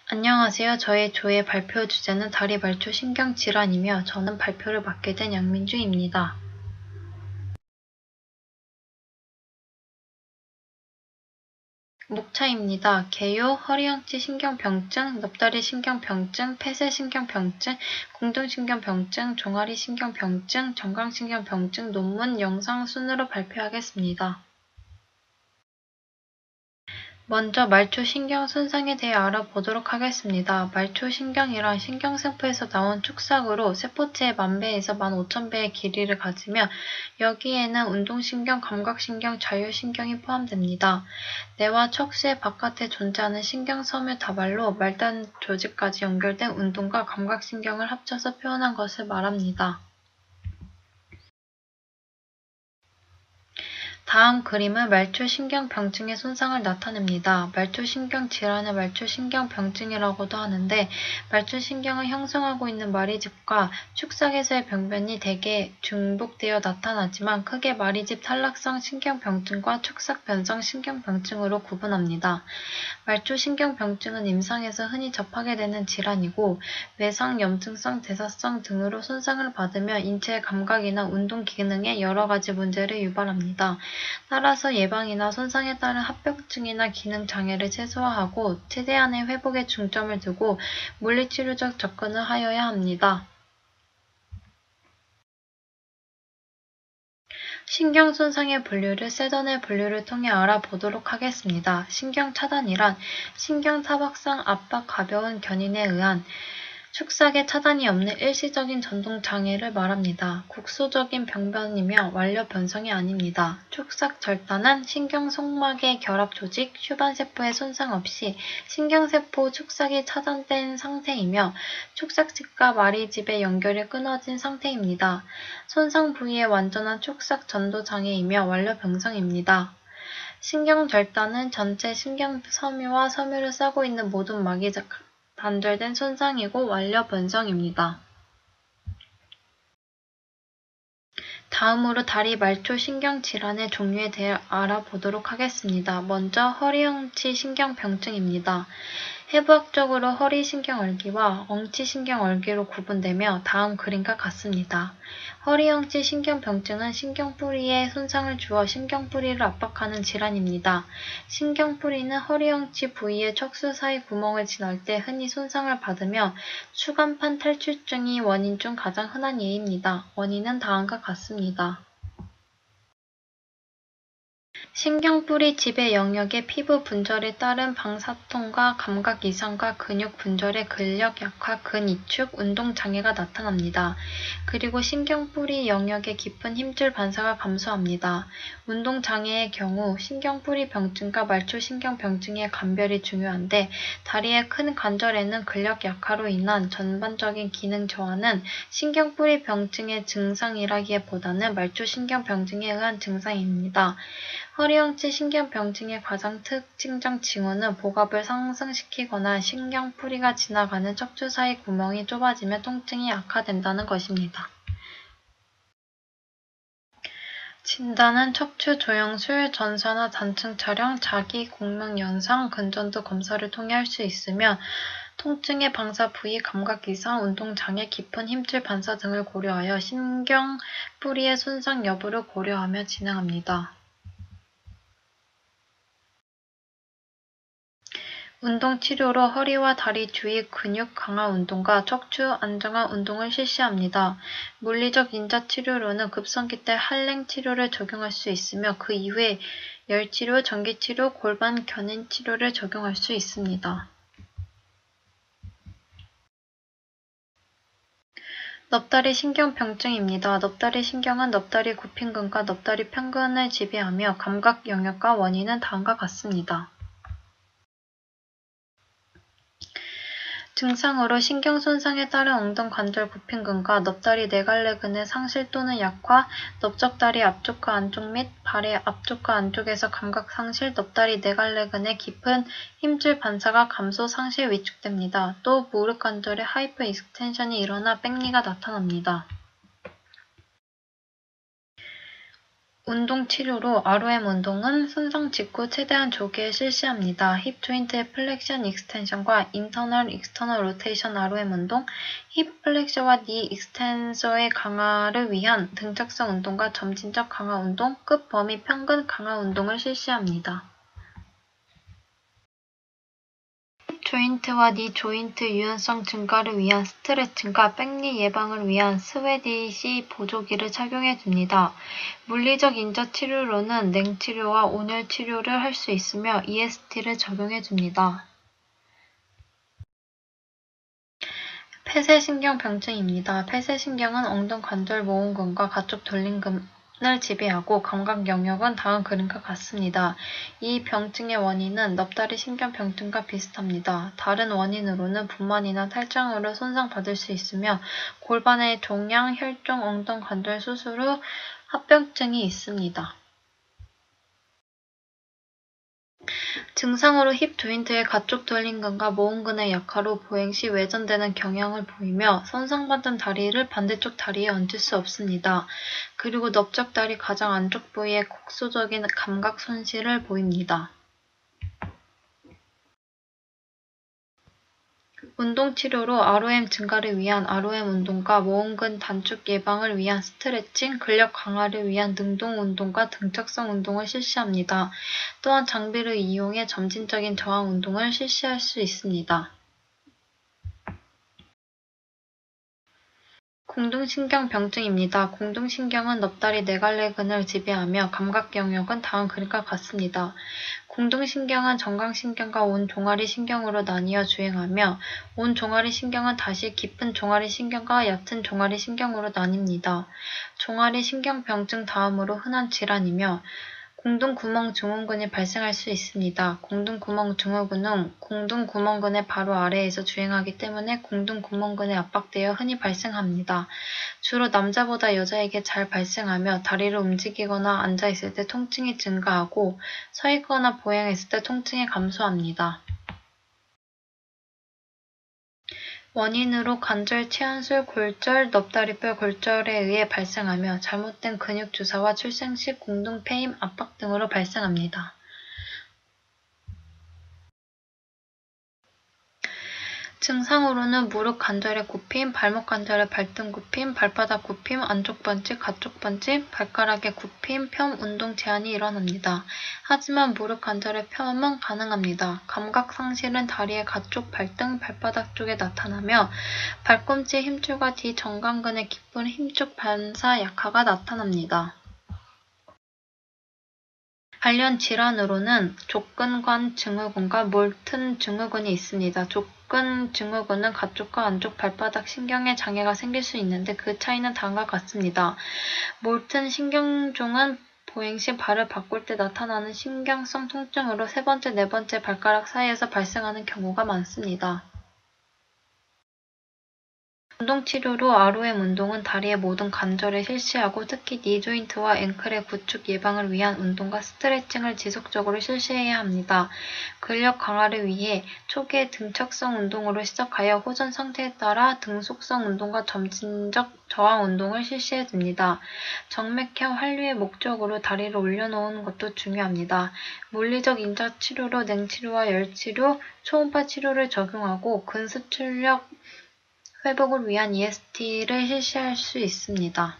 안녕하세요. 저의 조의 발표 주제는 다리 말초 신경질환이며 저는 발표를 맡게 된 양민주입니다. 목차입니다. 개요, 허리영치 신경병증, 넙다리 신경병증, 폐쇄신경병증, 공등신경병증, 종아리신경병증, 정강신경병증 논문 영상 순으로 발표하겠습니다. 먼저 말초신경 손상에 대해 알아보도록 하겠습니다. 말초신경이란 신경세포에서 나온 축삭으로 세포체의 10,000배에서 15,000배의 길이를 가지며 여기에는 운동신경, 감각신경, 자율신경이 포함됩니다. 뇌와 척수의 바깥에 존재하는 신경섬유 다발로 말단 조직까지 연결된 운동과 감각신경을 합쳐서 표현한 것을 말합니다. 다음 그림은 말초신경병증의 손상을 나타냅니다. 말초신경질환을 말초신경병증이라고도 하는데 말초신경을 형성하고 있는 마리집과 축삭에서의 병변이 대개 중복되어 나타나지만 크게 마리집 탈락성 신경병증과 축삭 변성 신경병증으로 구분합니다. 말초신경병증은 임상에서 흔히 접하게 되는 질환이고 외상, 염증성, 대사성 등으로 손상을 받으며 인체의 감각이나 운동 기능에 여러 가지 문제를 유발합니다. 따라서 예방이나 손상에 따른 합병증이나 기능 장애를 최소화하고 최대한의 회복에 중점을 두고 물리치료적 접근을 하여야 합니다. 신경손상의 분류를 세던의 분류를 통해 알아보도록 하겠습니다. 신경차단이란 신경타박상 압박 가벼운 견인에 의한 축삭의 차단이 없는 일시적인 전동장애를 말합니다. 국소적인 병변이며 완료 변성이 아닙니다. 축삭 절단은 신경송막의 결합 조직, 휴반세포의 손상 없이 신경세포 축삭이 차단된 상태이며 축삭집과 마리집의 연결이 끊어진 상태입니다. 손상 부위의 완전한 축삭 전도 장애이며 완료 병성입니다. 신경절단은 전체 신경섬유와 섬유를 싸고 있는 모든 막이 단절된 손상이고 완료 변성입니다. 다음으로 다리 말초 신경질환의 종류에 대해 알아보도록 하겠습니다. 먼저 허리엉치 신경병증입니다. 해부학적으로 허리신경얼기와 엉치신경얼기로 구분되며 다음 그림과 같습니다. 허리엉치 신경병증은 신경뿌리에 손상을 주어 신경뿌리를 압박하는 질환입니다. 신경뿌리는 허리엉치 부위의 척수 사이 구멍을 지날 때 흔히 손상을 받으며 추간판 탈출증이 원인 중 가장 흔한 예입니다. 원인은 다음과 같습니다. 신경뿌리 지배 영역의 피부 분절에 따른 방사통과 감각 이상과 근육 분절의 근력 약화, 근이축, 운동 장애가 나타납니다. 그리고 신경뿌리 영역의 깊은 힘줄 반사가 감소합니다. 운동 장애의 경우 신경뿌리 병증과 말초신경병증의 감별이 중요한데 다리의 큰 관절에는 근력 약화로 인한 전반적인 기능 저하는 신경뿌리 병증의 증상이라기보다는 말초신경병증에 의한 증상입니다. 허리엉치 신경병증의 가장 특징적 징후는 복압을 상승시키거나 신경뿌리가 지나가는 척추 사이 구멍이 좁아지며 통증이 악화된다는 것입니다. 진단은 척추 조영술, 전사나 단층 촬영, 자기 공명 영상, 근전도 검사를 통해 할 수 있으며 통증의 방사 부위, 감각 이상, 운동 장애, 깊은 힘줄 반사 등을 고려하여 신경뿌리의 손상 여부를 고려하며 진행합니다. 운동치료로 허리와 다리 주위 근육 강화 운동과 척추 안정화 운동을 실시합니다. 물리적 인자치료로는 급성기 때 할랭치료를 적용할 수 있으며 그 이후에 열치료, 전기치료, 골반 견인치료를 적용할 수 있습니다. 넙다리 신경병증입니다. 넙다리 신경은 넙다리 굽힌근과 넙다리 편근을 지배하며 감각 영역과 원인은 다음과 같습니다. 증상으로 신경손상에 따른 엉덩관절 굽힌근과 넙다리 네갈래근의 상실 또는 약화, 넓적다리 앞쪽과 안쪽 및 발의 앞쪽과 안쪽에서 감각 상실, 넙다리 네갈래근의 깊은 힘줄 반사가 감소, 상실, 위축됩니다. 또 무릎관절에 하이퍼 익스텐션이 일어나 백리가 나타납니다. 운동 치료로 ROM 운동은 손상 직후 최대한 조기에 실시합니다. 힙 조인트의 플렉션 익스텐션과 인터널 익스터널 로테이션 ROM 운동, 힙 플렉셔와 니 익스텐서의 강화를 위한 등짝성 운동과 점진적 강화 운동, 끝 범위 평근 강화 운동을 실시합니다. 조인트와 니 조인트 유연성 증가를 위한 스트레칭과 백리 예방을 위한 스웨디시 보조기를 착용해 줍니다. 물리적 인자 치료로는 냉치료와 온열 치료를 할 수 있으며 EST를 적용해 줍니다. 폐쇄신경병증입니다. 폐쇄신경은 엉덩관절 모음근과 가쪽 돌림근을 지배하고 감각 영역은 다음 그림과 같습니다. 이 병증의 원인은 넙다리 신경병증과 비슷합니다. 다른 원인으로는 분만이나 탈장으로 손상받을 수 있으며 골반의 종양, 혈종, 엉덩관절 수술 후 합병증이 있습니다. 증상으로 힙 조인트의 가쪽 돌림근과 모음근의 약화로 보행 시 외전되는 경향을 보이며 손상받은 다리를 반대쪽 다리에 얹을 수 없습니다. 그리고 넓적 다리 가장 안쪽 부위에 국소적인 감각 손실을 보입니다. 운동치료로 ROM 증가를 위한 ROM 운동과 모음근 단축 예방을 위한 스트레칭, 근력 강화를 위한 능동 운동과 등척성 운동을 실시합니다. 또한 장비를 이용해 점진적인 저항 운동을 실시할 수 있습니다. 공둥신경병증입니다. 공둥신경은 넙다리 네갈래근을 지배하며 감각 영역은 다음 그림과 같습니다. 공둥신경은 정강신경과 온 종아리 신경으로 나뉘어 주행하며 온 종아리 신경은 다시 깊은 종아리 신경과 얕은 종아리 신경으로 나뉩니다. 종아리 신경병증 다음으로 흔한 질환이며 공둥구멍 증후군이 발생할 수 있습니다. 공둥구멍 증후군은 공둥구멍근의 바로 아래에서 주행하기 때문에 공둥구멍근에 압박되어 흔히 발생합니다. 주로 남자보다 여자에게 잘 발생하며 다리를 움직이거나 앉아있을 때 통증이 증가하고 서 있거나 보행했을 때 통증이 감소합니다. 원인으로 관절 치환술, 골절, 넙다리뼈 골절에 의해 발생하며 잘못된 근육 주사와 출생 시 공둥 패임, 압박 등으로 발생합니다. 증상으로는 무릎 관절의 굽힘, 발목 관절의 발등 굽힘, 발바닥 굽힘, 안쪽 번짐, 가쪽 번짐, 발가락의 굽힘, 펴 운동 제한이 일어납니다. 하지만 무릎 관절의 펴음은 가능합니다. 감각 상실은 다리의 가쪽, 발등, 발바닥 쪽에 나타나며 발꿈치 힘줄과 뒤 정강근의 깊은 힘줄 반사 약화가 나타납니다. 관련 질환으로는 족근관 증후군과 몰튼 증후군이 있습니다. 족근 증후군은 가쪽과 안쪽 발바닥 신경에 장애가 생길 수 있는데 그 차이는 다음과 같습니다. 몰튼 신경종은 보행 시 발을 바꿀 때 나타나는 신경성 통증으로 세 번째, 네 번째 발가락 사이에서 발생하는 경우가 많습니다. 운동치료로 ROM 운동은 다리의 모든 관절에 실시하고 특히 니 조인트와 앵클의 구축 예방을 위한 운동과 스트레칭을 지속적으로 실시해야 합니다. 근력 강화를 위해 초기에 등척성 운동으로 시작하여 호전 상태에 따라 등속성 운동과 점진적 저항 운동을 실시해 줍니다. 정맥형 한류의 목적으로 다리를 올려놓은 것도 중요합니다. 물리적 인자 치료로 냉치료와 열치료, 초음파 치료를 적용하고 근수출력 회복을 위한 EST를 실시할 수 있습니다.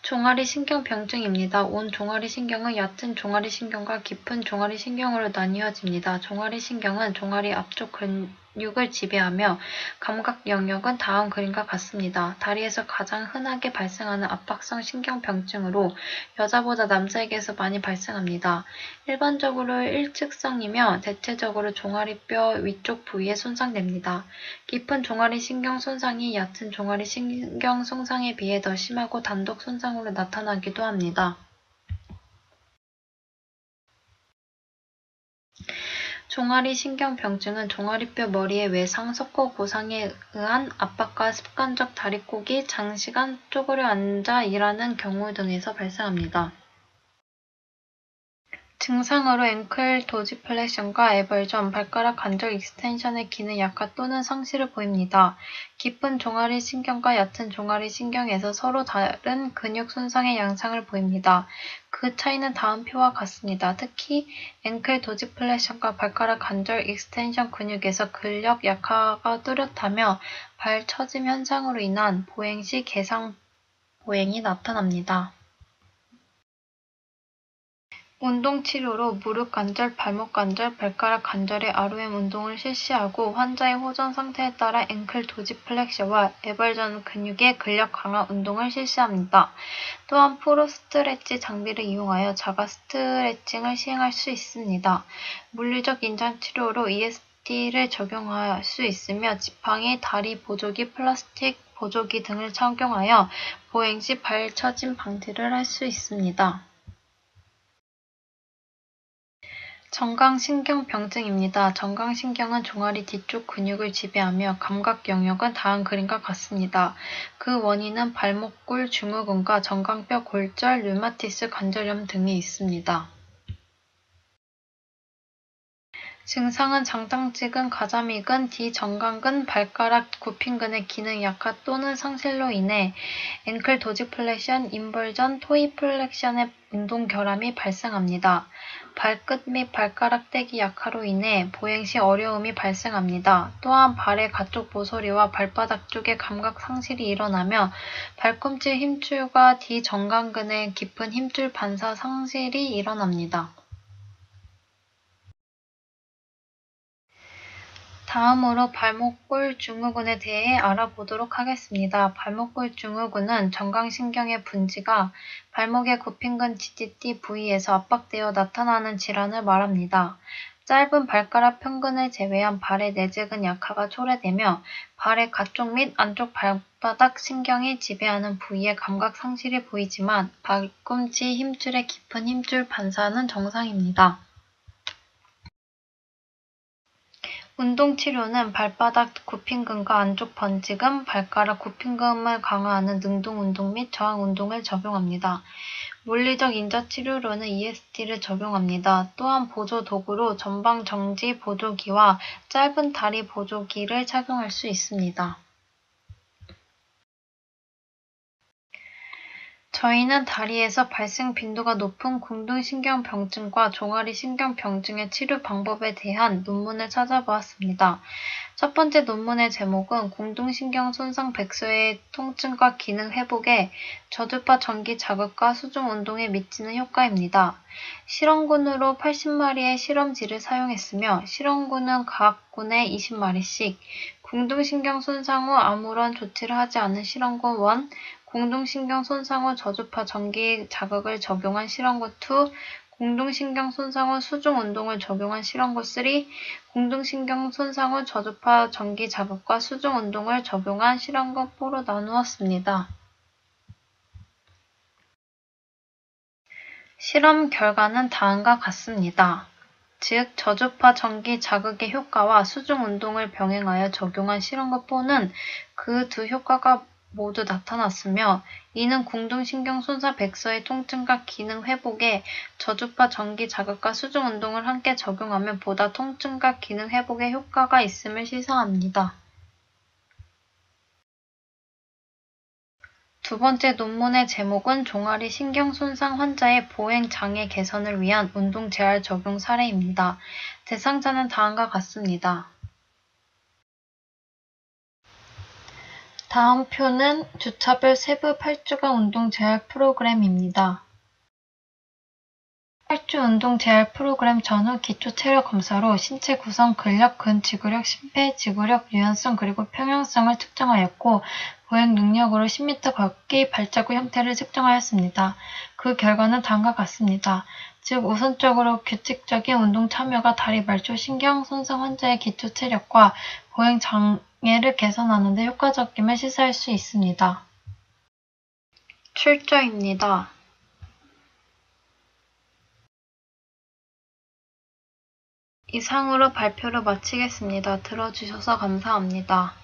종아리 신경병증입니다. 온 종아리 신경은 얕은 종아리 신경과 깊은 종아리 신경으로 나뉘어집니다. 종아리 신경은 종아리 앞쪽 근육을 지배하며 감각 영역은 다음 그림과 같습니다. 다리에서 가장 흔하게 발생하는 압박성 신경병증으로 여자보다 남자에게서 많이 발생합니다. 일반적으로 일측성이며 대체적으로 종아리뼈 위쪽 부위에 손상됩니다. 깊은 종아리 신경 손상이 얕은 종아리 신경 손상에 비해 더 심하고 단독 손상으로 나타나기도 합니다. 종아리 신경병증은 종아리뼈 머리의 외상, 석고 고상에 의한 압박과 습관적 다리꼬기, 장시간 쪼그려 앉아 일하는 경우 등에서 발생합니다. 증상으로 앵클 도지플렉션과 에벌전, 발가락 관절 익스텐션의 기능 약화 또는 상실을 보입니다. 깊은 종아리 신경과 얕은 종아리 신경에서 서로 다른 근육 손상의 양상을 보입니다. 그 차이는 다음 표와 같습니다. 특히 앵클 도지플렉션과 발가락 관절 익스텐션 근육에서 근력 약화가 뚜렷하며 발 처짐 현상으로 인한 보행 시 개상 보행이 나타납니다. 운동치료로 무릎 관절, 발목 관절, 발가락 관절의 ROM 운동을 실시하고 환자의 호전 상태에 따라 앵클 도지플렉션과 에벌전 근육의 근력 강화 운동을 실시합니다. 또한 프로 스트레치 장비를 이용하여 자가 스트레칭을 시행할 수 있습니다. 물리적 인장 치료로 EST를 적용할 수 있으며 지팡이, 다리 보조기, 플라스틱 보조기 등을 착용하여 보행 시 발 처짐 방지를 할 수 있습니다. 정강신경병증입니다. 정강신경은 종아리 뒤쪽 근육을 지배하며 감각 영역은 다음 그림과 같습니다. 그 원인은 발목골 증후군과 정강뼈 골절, 류마티스 관절염 등이 있습니다. 증상은 장당지근, 가자미근, 뒤정강근, 발가락 굽힌근의 기능 약화 또는 상실로 인해 앵클 도지플렉션, 인벌전, 토이플렉션의 운동 결함이 발생합니다. 발끝 및 발가락 떼기 약화로 인해 보행 시 어려움이 발생합니다. 또한 발의 가쪽 모서리와 발바닥 쪽의 감각 상실이 일어나며 발꿈치 힘줄과 뒤정강근의 깊은 힘줄 반사 상실이 일어납니다. 다음으로 발목골 증후군에 대해 알아보도록 하겠습니다. 발목골 증후군은 정강신경의 분지가 발목의 굽힌근 지지띠 부위에서 압박되어 나타나는 질환을 말합니다. 짧은 발가락 편근을 제외한 발의 내재근 약화가 초래되며 발의 가쪽 및 안쪽 발바닥 신경이 지배하는 부위의 감각 상실이 보이지만 발꿈치 힘줄의 깊은 힘줄 반사는 정상입니다. 운동치료는 발바닥 굽힌근과 안쪽 번지근, 발가락 굽힌근을 강화하는 능동운동 및 저항운동을 적용합니다. 물리적 인자치료로는 EST를 적용합니다. 또한 보조도구로 전방정지 보조기와 짧은 다리 보조기를 착용할 수 있습니다. 저희는 다리에서 발생 빈도가 높은 궁둥신경병증과 종아리신경병증의 치료 방법에 대한 논문을 찾아보았습니다. 첫 번째 논문의 제목은 궁둥신경 손상 백서의 통증과 기능 회복에 저주파 전기 자극과 수중 운동에 미치는 효과입니다. 실험군으로 80마리의 실험지를 사용했으며 실험군은 각 군에 20마리씩, 궁둥신경 손상 후 아무런 조치를 하지 않은 실험군 1, 궁둥신경 손상 후 저주파 전기 자극을 적용한 실험군 2, 궁둥신경 손상 후 수중 운동을 적용한 실험군 3, 궁둥신경 손상 후 저주파 전기 자극과 수중 운동을 적용한 실험군 4로 나누었습니다. 실험 결과는 다음과 같습니다. 즉, 저주파 전기 자극의 효과와 수중 운동을 병행하여 적용한 실험군 4는 그 두 효과가 모두 나타났으며 이는 궁둥신경 손상 백서의 통증과 기능 회복에 저주파 전기 자극과 수중 운동을 함께 적용하면 보다 통증과 기능 회복에 효과가 있음을 시사합니다. 두 번째 논문의 제목은 종아리 신경 손상 환자의 보행 장애 개선을 위한 운동 재활 적용 사례입니다. 대상자는 다음과 같습니다. 다음 표는 주차별 세부 8주간 운동 재활 프로그램입니다. 8주 운동 재활 프로그램 전후 기초 체력 검사로 신체 구성, 근력, 근지구력, 심폐지구력, 유연성 그리고 평형성을 측정하였고 보행 능력으로 10m 걷기 발자국 형태를 측정하였습니다. 그 결과는 다음과 같습니다. 즉 우선적으로 규칙적인 운동 참여가 다리 말초 신경 손상 환자의 기초 체력과 보행 장애를 개선하는 데 효과적임을 시사할 수 있습니다. 출처입니다. 이상으로 발표를 마치겠습니다. 들어주셔서 감사합니다.